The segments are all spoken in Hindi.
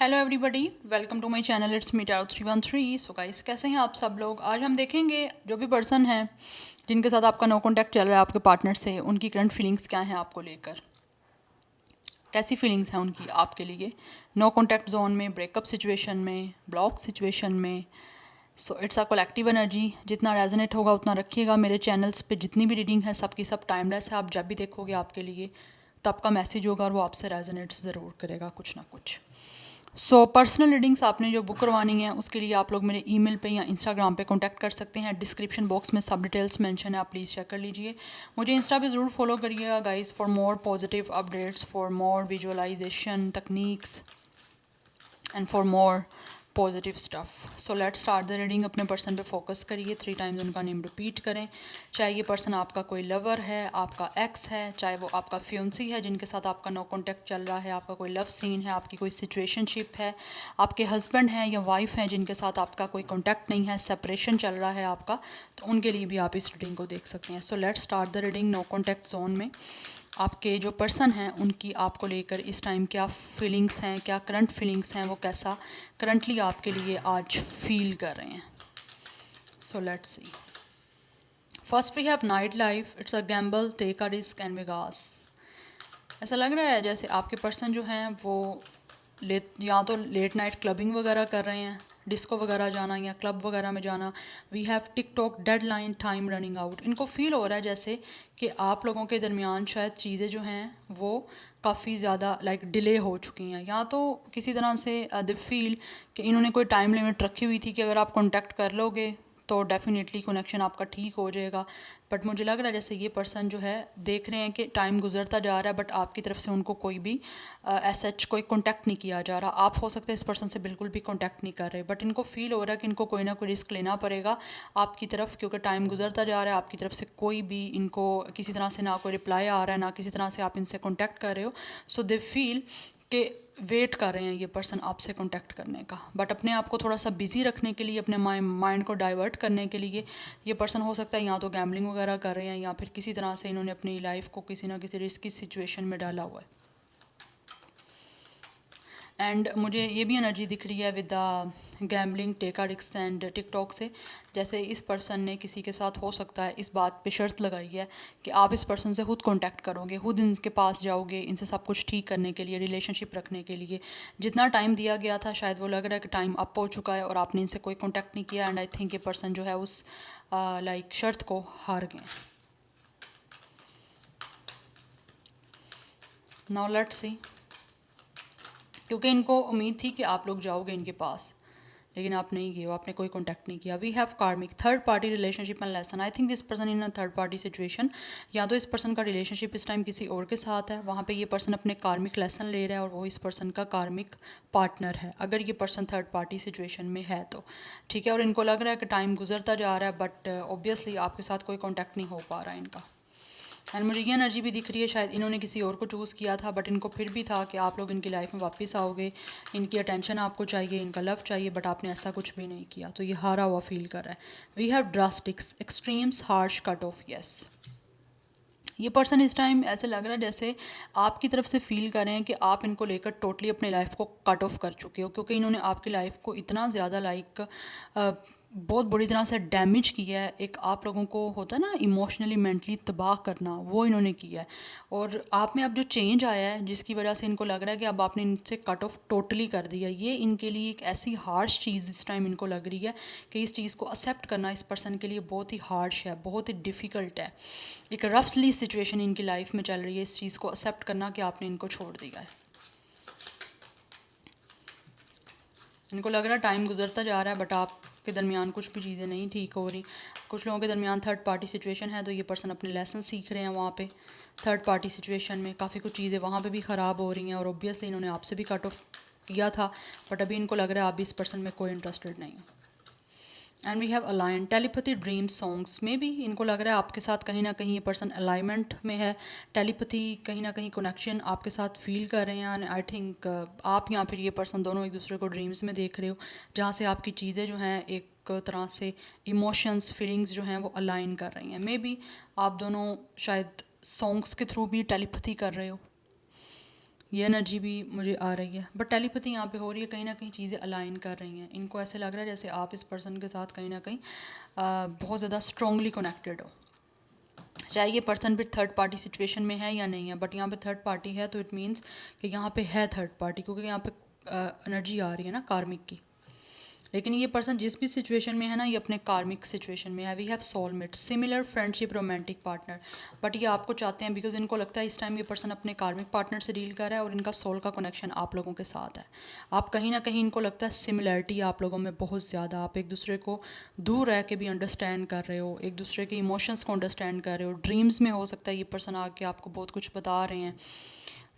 Hello everybody, welcome to my channel. It's me Taro 313। So guys, कैसे हैं आप सब लोग। आज हम देखेंगे जो भी पर्सन है जिनके साथ आपका नो कांटेक्ट चल रहा है आपके पार्टनर से, उनकी करंट फीलिंग्स क्या हैं आपको लेकर, कैसी फीलिंग्स हैं उनकी आपके लिए नो कांटेक्ट जोन में, ब्रेकअप सिचुएशन में, ब्लॉक सिचुएशन में। So it's a collective energy, जितना रेजोनेट होगा उतना रखिएगा। मेरे चैनल्स पे जितनी भी रीडिंग है सबकी सब टाइमलेस है, आप जब भी देखोगे आपके लिए तब का मैसेज होगा और वो आपसे रेजोनेट ज़रूर करेगा कुछ ना कुछ। पर्सनल रीडिंग्स आपने जो बुक करवानी है उसके लिए आप लोग मेरे ईमेल पे या इंस्टाग्राम पे कांटेक्ट कर सकते हैं। डिस्क्रिप्शन बॉक्स में सब डिटेल्स मेंशन है, आप प्लीज़ चेक कर लीजिए। मुझे इंस्टा पे ज़रूर फॉलो करिएगा guys, for more positive updates, for more visualization techniques and for more positive stuff. So let's start the reading. अपने पर्सन पे फोकस करिए, 3 टाइम्स उनका नेम रिपीट करें। चाहे ये पर्सन आपका कोई लवर है, आपका एक्स है, चाहे वो आपका फ्यूंसी है जिनके साथ आपका नो कॉन्टैक्ट चल रहा है, आपका कोई लव सीन है, आपकी कोई सिचुएशनशिप है, आपके हस्बैंड हैं या वाइफ हैं जिनके साथ आपका कोई कॉन्टैक्ट नहीं है, सेपरेशन चल रहा है आपका, तो उनके लिए भी आप इस रीडिंग को देख सकते हैं। So let's start the reading. No contact zone में आपके जो पर्सन हैं उनकी आपको लेकर इस टाइम क्या फीलिंग्स हैं, क्या करंट फीलिंग्स हैं, वो कैसा करंटली आपके लिए आज फील कर रहे हैं। So let's see. First we have night life. It's a gamble, take a risk and Vegas. ऐसा लग रहा है जैसे आपके पर्सन जो हैं वो या तो लेट नाइट क्लबिंग वगैरह कर रहे हैं, डिस्को वगैरह जाना या क्लब वगैरह में जाना। We have tick tock, deadline, time running out. इनको फील हो रहा है जैसे कि आप लोगों के दरमियान शायद चीज़ें जो हैं वो काफ़ी ज़्यादा डिले हो चुकी हैं, या तो किसी तरह से दे फील कि इन्होंने कोई टाइम लिमिट रखी हुई थी कि अगर आप कॉन्टैक्ट कर लोगे तो डेफिनेटली कनेक्शन आपका ठीक हो जाएगा। बट मुझे लग रहा है जैसे ये पर्सन जो है देख रहे हैं कि टाइम गुजरता जा रहा है बट आपकी तरफ से उनको कोई भी सच कोई कांटेक्ट नहीं किया जा रहा। आप हो सकता है इस पर्सन से बिल्कुल भी कांटेक्ट नहीं कर रहे, बट इनको फील हो रहा है कि इनको कोई ना कोई रिस्क लेना पड़ेगा आपकी तरफ, क्योंकि टाइम गुजरता जा रहा है, आपकी तरफ से कोई भी इनको किसी तरह से ना कोई रिप्लाई आ रहा है, ना किसी तरह से आप इनसे कॉन्टैक्ट कर रहे हो। सो दे फील कि वेट कर रहे हैं ये पर्सन आपसे कांटेक्ट करने का, बट अपने आप को थोड़ा सा बिजी रखने के लिए, अपने माइंड को डाइवर्ट करने के लिए ये पर्सन हो सकता है या तो गैम्बलिंग वगैरह कर रहे हैं या फिर किसी तरह से इन्होंने अपनी लाइफ को किसी ना किसी रिस्की सिचुएशन में डाला हुआ है। एंड मुझे ये भी एनर्जी दिख रही है विद द गैम्बलिंग, टेका रिक्स एंड टिकटॉक से, जैसे इस पर्सन ने किसी के साथ हो सकता है इस बात पे शर्त लगाई है कि आप इस पर्सन से खुद कांटेक्ट करोगे, खुद इनके पास जाओगे, इनसे सब कुछ ठीक करने के लिए, रिलेशनशिप रखने के लिए। जितना टाइम दिया गया था शायद वो लग रहा है कि टाइम अप हो चुका है और आपने इनसे कोई कॉन्टैक्ट नहीं किया, एंड आई थिंक ये पर्सन जो है उस शर्त को हार गए। नाउ लेट्स सी, क्योंकि इनको उम्मीद थी कि आप लोग जाओगे इनके पास, लेकिन आप नहीं गए हो, आपने कोई कांटेक्ट नहीं किया। वी हैव कार्मिक, third party relationship and lesson. I think this person in a third party situation, या तो इस पर्सन का रिलेशनशिप इस टाइम किसी और के साथ है, वहाँ पे ये पर्सन अपने कार्मिक लेसन ले रहा है और वो इस पर्सन का कार्मिक पार्टनर है, अगर ये पर्सन थर्ड पार्टी सिचुएशन में है तो ठीक है। और इनको लग रहा है कि टाइम गुजरता जा रहा है बट ऑब्वियसली आपके साथ कोई कॉन्टैक्ट नहीं हो पा रहा है इनका। एंड मुझे ये एनर्जी भी दिख रही है शायद इन्होंने किसी और को चूज़ किया था, बट इनको फिर भी था कि आप लोग इनकी लाइफ में वापस आओगे, इनकी अटेंशन आपको चाहिए, इनका लव चाहिए, बट आपने ऐसा कुछ भी नहीं किया, तो ये हारा हुआ फील कर रहा है। We have drastics, extremes, harsh, cut off. Yes, ये पर्सन इस टाइम ऐसे लग रहा है जैसे आपकी तरफ से फील कर रहे हैं कि आप इनको लेकर टोटली अपनी लाइफ को कट ऑफ कर चुके हो, क्योंकि इन्होंने आपकी लाइफ को इतना ज़्यादा बहुत बुरी तरह से डैमेज किया है। एक आप लोगों को होता है ना इमोशनली मेंटली तबाह करना, वो इन्होंने किया है। और आप में अब जो चेंज आया है जिसकी वजह से इनको लग रहा है कि अब आपने इनसे कट ऑफ टोटली कर दिया, ये इनके लिए एक ऐसी हार्श चीज़ इस टाइम इनको लग रही है कि इस चीज़ को एक्सेप्ट करना इस पर्सन के लिए बहुत ही हार्श है, बहुत ही डिफ़िकल्ट है। एक रफली सिचुएशन इनकी लाइफ में चल रही है इस चीज़ को एक्सेप्ट करना कि आपने इनको छोड़ दिया है। इनको लग रहा है टाइम गुजरता जा रहा है बट आपके दरमियान कुछ भी चीज़ें नहीं ठीक हो रही। कुछ लोगों के दरमियान थर्ड पार्टी सिचुएशन है तो ये पर्सन अपने लेसन सीख रहे हैं वहाँ पे थर्ड पार्टी सिचुएशन में। काफ़ी कुछ चीज़ें वहाँ पे भी ख़राब हो रही हैं और ऑब्वियसली इन्होंने आपसे भी कट ऑफ किया था, बट अभी इनको लग रहा है आप भी इस पर्सन में कोई इंटरेस्टेड नहीं है। And we have align, telepathy, dreams, songs में भी इनको लग रहा है आपके साथ कहीं ना कहीं ये पर्सन अलाइनमेंट में है। टेलीपैथी, कहीं ना कहीं कनेक्शन आपके साथ फील कर रहे हैं। आई थिंक आप या फिर ये पर्सन दोनों एक दूसरे को ड्रीम्स में देख रहे हो, जहाँ से आपकी चीज़ें जो हैं एक तरह से इमोशंस, फीलिंग्स जो हैं वो अलाइन कर रही हैं। मे बी आप दोनों शायद सॉन्ग्स के थ्रू भी टेलीपैथी कर रहे हो। ये एनर्जी भी मुझे आ रही है, बट टेलीपैथी यहाँ पे हो रही है, कहीं ना कहीं चीज़ें अलाइन कर रही हैं। इनको ऐसे लग रहा है जैसे आप इस पर्सन के साथ कहीं ना कहीं बहुत ज़्यादा स्ट्रांगली कनेक्टेड हो। चाहे ये पर्सन भी थर्ड पार्टी सिचुएशन में है या नहीं है, बट यहाँ पे थर्ड पार्टी है तो इट मीन्स कि यहाँ पे है थर्ड पार्टी, क्योंकि यहाँ पे एनर्जी आ रही है ना कार्मिक की। लेकिन ये पर्सन जिस भी सिचुएशन में है ना, ये अपने कार्मिक सिचुएशन में है। We have soulmate, similar, friendship, romantic partner, but ये आपको चाहते हैं बिकॉज इनको लगता है इस टाइम ये पर्सन अपने कार्मिक पार्टनर से डील कर रहा है और इनका सोल का कनेक्शन आप लोगों के साथ है। आप कहीं ना कहीं इनको लगता है सिमिलैरिटी आप लोगों में बहुत ज़्यादा, आप एक दूसरे को दूर रह के भी अंडरस्टैंड कर रहे हो, एक दूसरे के इमोशंस को अंडरस्टैंड कर रहे हो। ड्रीम्स में हो सकता है ये पर्सन आके आपको बहुत कुछ बता रहे हैं।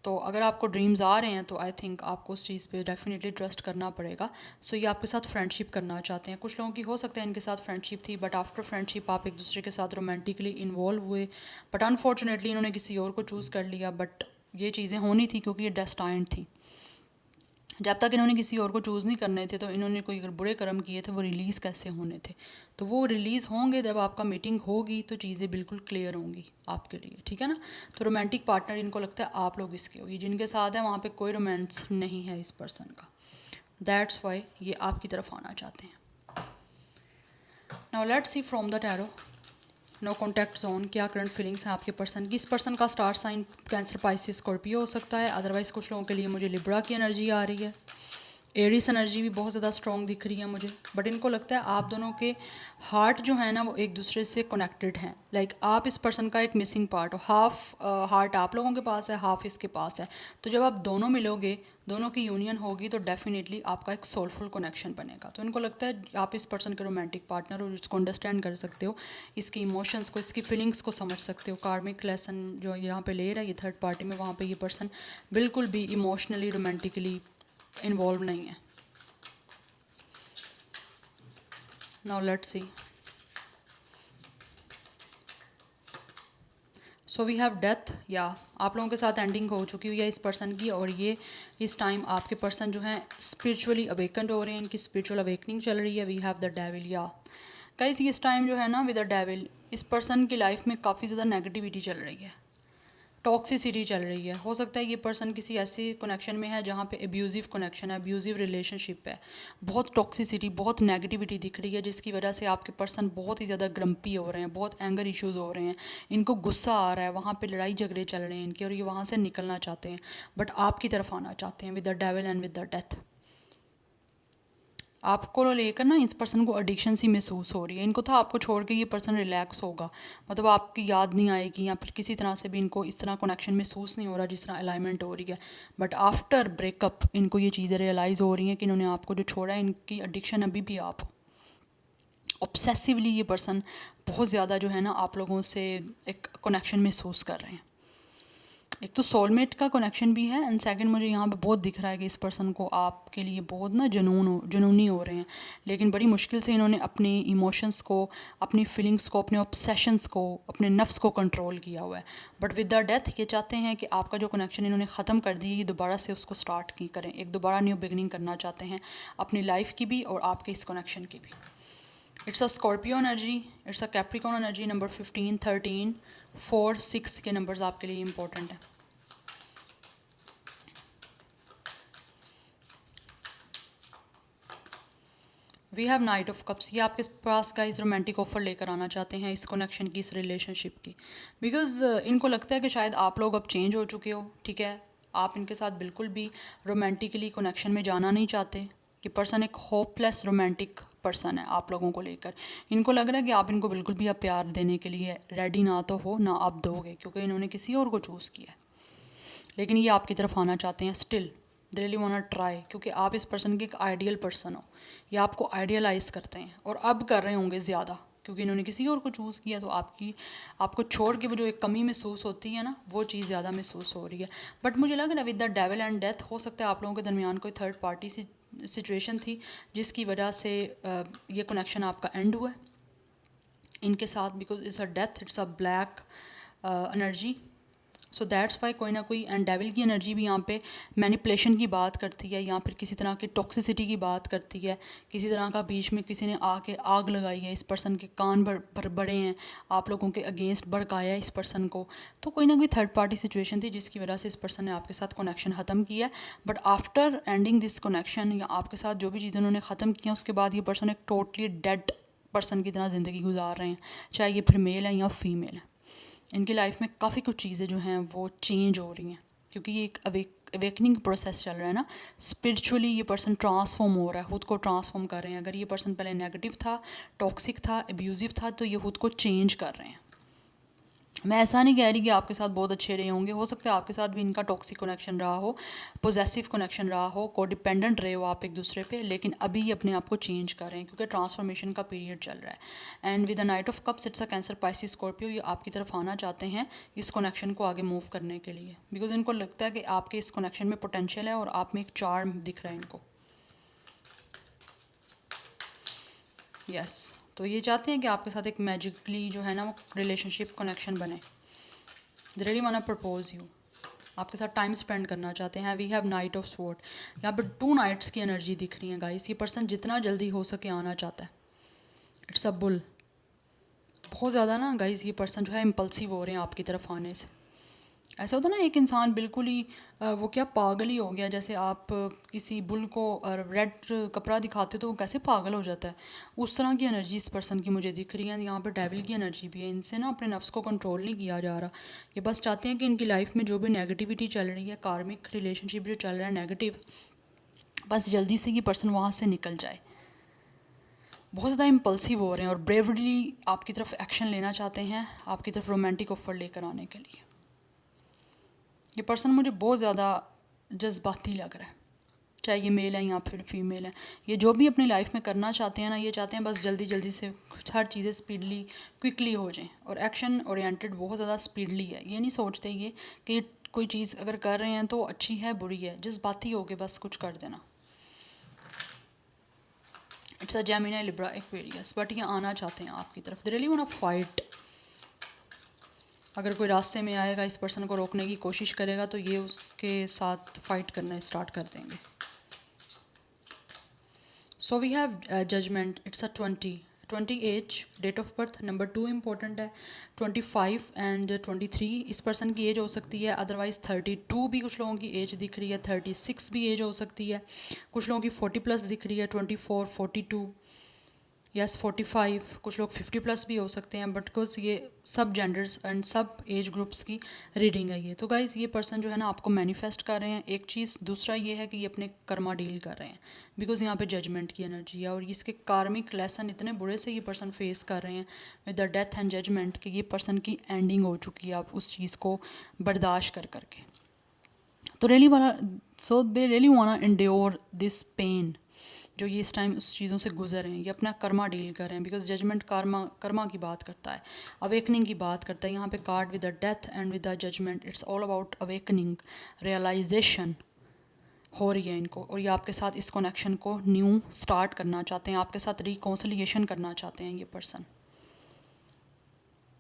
तो अगर आपको ड्रीम्स आ रहे हैं तो आई थिंक आपको उस चीज़ पे डेफिनेटली ट्रस्ट करना पड़ेगा। सो ये आपके साथ फ्रेंडशिप करना चाहते हैं। कुछ लोगों की हो सकता है इनके साथ फ्रेंडशिप थी, बट आफ्टर फ्रेंडशिप आप एक दूसरे के साथ रोमांटिकली इन्वॉल्व हुए, बट अनफॉर्चुनेटली इन्होंने किसी और को चूज़ कर लिया। बट ये चीज़ें होनी थी क्योंकि ये डेस्टाइंड थी। जब तक इन्होंने किसी और को चूज़ नहीं करने थे, तो इन्होंने कोई अगर बुरे कर्म किए थे वो रिलीज़ कैसे होने थे। तो वो रिलीज़ होंगे जब आपका मीटिंग होगी, तो चीज़ें बिल्कुल क्लियर होंगी आपके लिए, ठीक है ना। तो रोमांटिक पार्टनर इनको लगता है आप लोग इसके हो, ये जिनके साथ है वहाँ पे कोई रोमांस नहीं है इस पर्सन का। दैट्स वाई ये आपकी तरफ आना चाहते हैं। Now let's see from the tarot, no contact zone, क्या करंट फीलिंग्स हैं आपके पर्सन की। इस पर्सन का star sign Cancer, Pisces, Scorpio हो सकता है। अदरवाइज़ कुछ लोगों के लिए मुझे लिब्रा की एनर्जी आ रही है। एरिस एनर्जी भी बहुत ज़्यादा स्ट्रॉन्ग दिख रही है मुझे। बट इनको लगता है आप दोनों के हार्ट जो है ना वो एक दूसरे से कनेक्टेड हैं। लाइक आप इस पर्सन का एक मिसिंग पार्ट हो। हाफ हार्ट आप लोगों के पास है, हाफ इसके पास है। तो जब आप दोनों मिलोगे, दोनों की यूनियन होगी, तो डेफिनेटली आपका एक सोलफुल कनेक्शन बनेगा। तो इनको लगता है आप इस पर्सन के रोमांटिक पार्टनर हो, इसको अंडरस्टैंड कर सकते हो, इसकी इमोशंस को, इसकी फीलिंग्स को समझ सकते हो। कार्मिक लेसन जो यहाँ पे ले रहा है ये थर्ड पार्टी में, वहाँ पे ये पर्सन बिल्कुल भी इमोशनली रोमांटिकली इन्वॉल्व नहीं है। Now let's see. So we have death, या आप लोगों के साथ एंडिंग हो चुकी हुई है इस पर्सन की, और ये इस टाइम आपके पर्सन जो हैं स्पिरिचुअली अवेकेंड हो रहे हैं, इनकी स्पिरिचुअल अवेकनिंग चल रही है। वी हैव द डेविल, या गाइस इस टाइम जो है ना विद द डेविल, इस पर्सन की लाइफ में काफ़ी ज़्यादा नेगेटिविटी चल रही है, टॉक्सिसिटी चल रही है। हो सकता है ये पर्सन किसी ऐसी कनेक्शन में है जहाँ पे एब्यूज़िव कनेक्शन है, एब्यूज़िव रिलेशनशिप है, बहुत टॉक्सिसिटी, बहुत नेगेटिविटी दिख रही है, जिसकी वजह से आपके पर्सन बहुत ही ज़्यादा ग्रम्पी हो रहे हैं, बहुत एंगर इश्यूज़ हो रहे हैं, इनको गुस्सा आ रहा है, वहाँ पे लड़ाई झगड़े चल रहे हैं इनके, और ये वहाँ से निकलना चाहते हैं, बट आपकी तरफ आना चाहते हैं with the devil and with the death. आपको लेकर ना इस पर्सन को एडिक्शन सी महसूस हो रही है। इनको था आपको छोड़ के ये पर्सन रिलैक्स होगा, मतलब आपकी याद नहीं आएगी, या फिर किसी तरह से भी इनको इस तरह कनेक्शन महसूस नहीं हो रहा जिस तरह अलाइनमेंट हो रही है। बट आफ्टर ब्रेकअप इनको ये चीज़ें रियलाइज़ हो रही हैं कि इन्होंने आपको जो छोड़ा है, इनकी एडिक्शन अभी भी आप हो। ऑब्सेसिवली ये पर्सन बहुत ज़्यादा जो है ना आप लोगों से एक कनेक्शन महसूस कर रहे हैं। एक तो सोलमेट का कनेक्शन भी है, एंड सेकंड मुझे यहाँ पे बहुत दिख रहा है कि इस पर्सन को आपके लिए बहुत ना जुनूनी हो रहे हैं, लेकिन बड़ी मुश्किल से इन्होंने अपने इमोशंस को, अपनी फीलिंग्स को, अपने ऑब्सेशंस को, अपने नफ्स को कंट्रोल किया हुआ है। बट विद द डेथ ये चाहते हैं कि आपका जो कनेक्शन इन्होंने ख़त्म कर दी, ये दोबारा से उसको स्टार्ट की करें, एक दोबारा न्यू बिगनिंग करना चाहते हैं अपनी लाइफ की भी और आपके इस कनेक्शन की भी। It's a Scorpio energy, it's a Capricorn energy. Number 15, 13, 4, 6 के नंबर्स आपके लिए इंपॉर्टेंट हैं। We have knight of cups, ये आपके पास गाइस रोमांटिक ऑफर लेकर आना चाहते हैं इस कनेक्शन की, इस रिलेशनशिप की, बिकॉज इनको लगता है कि शायद आप लोग अब चेंज हो चुके हो, ठीक है। आप इनके साथ बिल्कुल भी रोमांटिकली कनेक्शन में जाना नहीं चाहते। कि पर्सन एक होपलेस रोमांटिक पर्सन है आप लोगों को लेकर। इनको लग रहा है कि आप इनको बिल्कुल भी अब प्यार देने के लिए रेडी ना तो हो, ना आप दोगे, क्योंकि इन्होंने किसी और को चूज़ किया है। लेकिन ये आपकी तरफ आना चाहते हैं still, they really want to try, क्योंकि आप इस पर्सन के एक आइडियल पर्सन हो। ये आपको आइडियलाइज़ करते हैं और अब कर रहे होंगे ज़्यादा, क्योंकि इन्होंने किसी और को चूज़ किया। तो आपको छोड़ के वो जो एक कमी महसूस होती है ना, वो चीज़ ज़्यादा महसूस हो रही है। बट मुझे लग रहा है with the devil and death, हो सकता है आप लोगों के दरमियान कोई थर्ड पार्टी सिचुएशन थी जिसकी वजह से ये कनेक्शन आपका एंड हुआ है इनके साथ, because it's a death, it's a black energy. So that's why कोई ना कोई, एंड डेविल की एनर्जी भी यहाँ पे मैनिपुलेशन की बात करती है, या फिर किसी तरह की टॉक्सिसिटी की बात करती है, किसी तरह का बीच में किसी ने आके आग लगाई है, इस पर्सन के कान बड़े हैं, आप लोगों के अगेंस्ट भड़काया इस पर्सन को। तो कोई ना कोई थर्ड पार्टी सिचुएशन थी जिसकी वजह से इस पर्सन ने आपके साथ कनेक्शन ख़त्म किया है। But after ending this connection, या आपके साथ जो भी चीज़ें उन्होंने ख़त्म किया उसके बाद ये पर्सन एक टोटली डेड पर्सन की तरह ज़िंदगी गुजार रहे हैं, चाहे ये फिर मेल है या फीमेल है। इनकी लाइफ में काफ़ी कुछ चीज़ें जो हैं वो चेंज हो रही हैं, क्योंकि ये एक अवेकनिंग प्रोसेस चल रहा है ना। स्पिरिचुअली ये पर्सन ट्रांसफॉर्म हो रहा है, खुद को ट्रांसफॉर्म कर रहे हैं। अगर ये पर्सन पहले नेगेटिव था, टॉक्सिक था, एब्यूजिव था, तो ये खुद को चेंज कर रहे हैं। मैं ऐसा नहीं कह रही कि आपके साथ बहुत अच्छे रहे होंगे, हो सकता है आपके साथ भी इनका टॉक्सिक कनेक्शन रहा हो, पोजेसिव कनेक्शन रहा हो, को डिपेंडेंट रहे हो आप एक दूसरे पे, लेकिन अभी ये अपने आप को चेंज कर रहे हैं क्योंकि ट्रांसफॉर्मेशन का पीरियड चल रहा है। And with the night of cups, it's a cancer Pisces Scorpio, ये आपकी तरफ आना चाहते हैं इस कनेक्शन को आगे मूव करने के लिए, बिकॉज इनको लगता है कि आपके इस कनेक्शन में पोटेंशियल है और आप में एक चार्म दिख रहा है इनको। यस, तो ये चाहते हैं कि आपके साथ एक मैजिकली जो है ना वो रिलेशनशिप कनेक्शन बने। They really want to propose you, आपके साथ टाइम स्पेंड करना चाहते हैं। We have knight of sword, यहाँ पर 2 नाइट्स की एनर्जी दिख रही है गाइस। ये पर्सन जितना जल्दी हो सके आना चाहता है। इट्स अ बुल, बहुत ज़्यादा ना गाइस ये पर्सन जो है इम्पल्सिव हो रहे हैं आपकी तरफ आने से। ऐसा होता है ना एक इंसान बिल्कुल ही वो क्या पागल ही हो गया, जैसे आप किसी बुल को रेड कपड़ा दिखाते हो तो वो कैसे पागल हो जाता है, उस तरह की एनर्जी इस पर्सन की मुझे दिख रही है। यहाँ पे डेविल की एनर्जी भी है, इनसे ना अपने नफ्स को कंट्रोल नहीं किया जा रहा। ये बस चाहते हैं कि इनकी लाइफ में जो भी नेगेटिविटी चल रही है, कार्मिक रिलेशनशिप जो चल रहा है नेगेटिव, बस जल्दी से ये पर्सन वहाँ से निकल जाए। बहुत ज़्यादा इम्पल्सिव हो रहे हैं और ब्रेवली आपकी तरफ एक्शन लेना चाहते हैं, आपकी तरफ रोमांटिक ऑफर लेकर आने के लिए। ये पर्सन मुझे बहुत ज़्यादा जज्बाती लग रहा है, चाहे ये मेल है या फिर फीमेल है। ये जो भी अपनी लाइफ में करना चाहते हैं ना, ये चाहते हैं बस जल्दी जल्दी से हर चीज़ें स्पीडली क्विकली हो जाएं, और एक्शन ओरिएंटेड बहुत ज़्यादा स्पीडली है। ये नहीं सोचते ये कि कोई चीज़ अगर कर रहे हैं तो अच्छी है बुरी है, जज्बाती हो के बस कुछ कर देना। It's a Gemini, Libra, Aquarius, but ये आना चाहते हैं आपकी तरफ। They really want to fight. अगर कोई रास्ते में आएगा इस पर्सन को रोकने की कोशिश करेगा तो ये उसके साथ फाइट करना स्टार्ट कर देंगे। So we have judgement, it's a 20 age, date of birth number 2 important है, 25 एंड 23 इस पर्सन की एज हो सकती है। अदरवाइज़ 32 भी कुछ लोगों की एज दिख रही है, 36 भी एज हो सकती है, कुछ लोगों की 40+ दिख रही है, 24, 42, यस 45, कुछ लोग 50+ भी हो सकते हैं, बट बिकॉज ये सब जेंडर्स एंड सब एज ग्रुप्स की रीडिंग है ये। तो गाइज़ ये पर्सन जो है ना आपको मैनिफेस्ट कर रहे हैं एक चीज़। दूसरा ये है कि ये अपने कर्मा डील कर रहे हैं, बिकॉज यहाँ पे जजमेंट की एनर्जी है और इसके कार्मिक लेसन इतने बुरे से ये पर्सन फेस कर रहे हैं with the death and judgement कि ये पर्सन की एंडिंग हो चुकी है आप उस चीज़ को बर्दाश्त कर करके। तो रियली वाला, so they really want to endure this pain जो ये इस टाइम उस चीज़ों से गुजर रहे हैं। ये अपना कर्मा डील कर रहे हैं, बिकॉज जजमेंट कर्मा की बात करता है, अवेकनिंग की बात करता है। यहाँ पे card with the death and with the judgement, it's all about awakening, realisation हो रही है इनको, और ये आपके साथ इस कनेक्शन को न्यू स्टार्ट करना चाहते हैं, आपके साथ रिकॉन्सिलिएशन करना चाहते हैं ये पर्सन।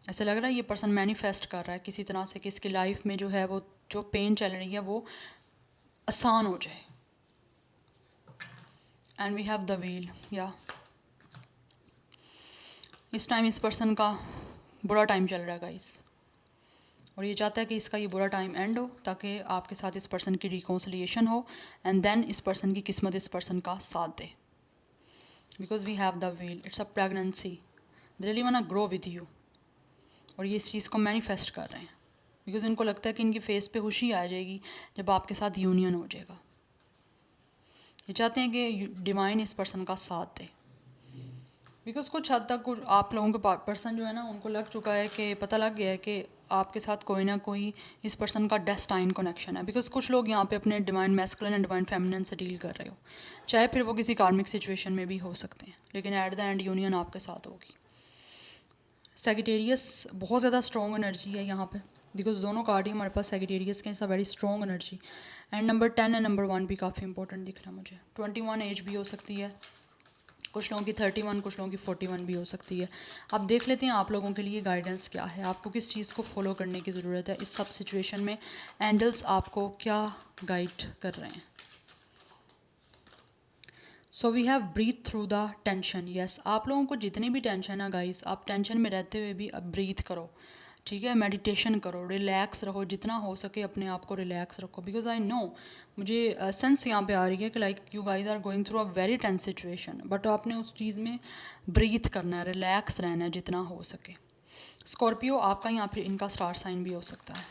ऐसा लग रहा है ये पर्सन मैनिफेस्ट कर रहा है किसी तरह से कि इसकी लाइफ में जो है वो जो पेन चल रही है वो आसान हो जाए। And we have the wheel, या इस टाइम इस पर्सन का बुरा टाइम चल रहा है गाइस, और ये चाहता है कि इसका ये बुरा टाइम एंड हो ताकि आपके साथ इस पर्सन की रिकॉन्सिलिएशन हो, एंड देन इस पर्सन की किस्मत इस पर्सन का साथ दे। Because we have the wheel, it's a pregnancy, they really want to grow with you, और ये इस चीज़ को मैनिफेस्ट कर रहे हैं बिकॉज इनको लगता है कि इनकी फेस पे खुशी आ जाएगी जब आपके साथ यूनियन हो जाएगा। ये चाहते हैं कि डिवाइन इस पर्सन का साथ दे, बिकॉज कुछ हद तक कुछ आप लोगों के पर्सन जो है ना उनको लग चुका है कि पता लग गया है कि आपके साथ कोई ना कोई इस पर्सन का डेस्टाइन कनेक्शन है। बिकॉज कुछ लोग यहाँ पे अपने divine masculine and divine feminine से डील कर रहे हो, चाहे फिर वो किसी कार्मिक सिचुएशन में भी हो सकते हैं, लेकिन एट द एंड यूनियन आपके साथ होगी। सेगिटेरियस, बहुत ज़्यादा स्ट्रॉन्ग एनर्जी है यहाँ पे, बिकॉज दोनों कार्ड ही हमारे पास सेगिटेरियस के, it's a very strong energy. And number 10 and number 1 भी काफ़ी इंपॉर्टेंट दिख रहा है मुझे। 21 एज भी हो सकती है, कुछ लोगों की 31, कुछ लोगों की 41 भी हो सकती है। अब देख लेते हैं आप लोगों के लिए गाइडेंस क्या है, आपको किस चीज़ को फॉलो करने की ज़रूरत है इस सब सिचुएशन में, एंजल्स आपको क्या गाइड कर रहे हैं। So we have breathe through the tension. Yes, आप लोगों को जितनी भी टेंशन है गाइस, आप टेंशन में रहते हुए भी अब ब्रीथ करो, ठीक है, मेडिटेशन करो, रिलैक्स रहो, जितना हो सके अपने आप को रिलैक्स रखो। बिकॉज आई नो, मुझे सेंस यहाँ पे आ रही है कि like you guys are going through a very tense situation, but आपने उस चीज़ में ब्रीथ करना है, रिलैक्स रहना है जितना हो सके। स्कॉर्पियो आपका यहाँ पे इनका स्टार साइन भी हो सकता है।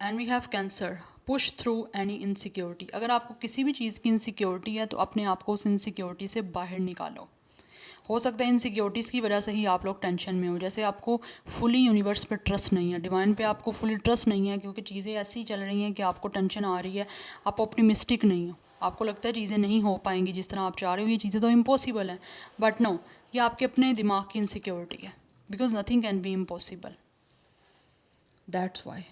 And we have Cancer, push through any insecurity. अगर आपको किसी भी चीज़ की इनसिक्योरिटी है तो अपने आप को उस इनसिक्योरिटी से बाहर निकालो। हो सकता है इनसिक्योरिटीज़ की वजह से ही आप लोग टेंशन में हो, जैसे आपको फुली यूनिवर्स पे ट्रस्ट नहीं है, डिवाइन पे आपको फुली ट्रस्ट नहीं है, क्योंकि चीज़ें ऐसी चल रही हैं कि आपको टेंशन आ रही है, आप ऑप्टिमिस्टिक नहीं हो, आपको लगता है चीज़ें नहीं हो पाएंगी जिस तरह आप चाह रहे हो, ये चीज़ें तो इम्पॉसिबल हैं। बट नो, ये आपके अपने दिमाग की इनसिक्योरिटी है, because nothing can be impossible, that's why.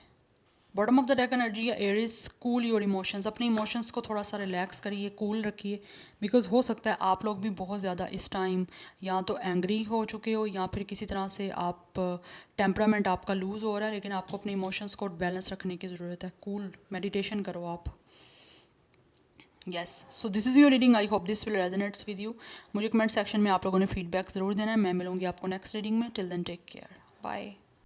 Bottom of the deck energy या एरिस, कूल योर इमोशंस। अपने इमोशंस को थोड़ा सा रिलैक्स करिए, कूल रखिए, बिकॉज हो सकता है आप लोग भी बहुत ज़्यादा इस टाइम या तो एंग्री हो चुके हो या फिर किसी तरह से आप टेम्परामेंट आपका लूज़ हो रहा है, लेकिन आपको अपने इमोशंस को बैलेंस रखने की ज़रूरत है। कूल मेडिटेशन करो आप। Yes, so this is your reading, I hope this will resonates with you. मुझे कमेंट सेक्शन में आप लोगों ने फीडबैक ज़रूर देना है। मैं मिलूंगी आपको नेक्स्ट रीडिंग में। Till then take care, bye.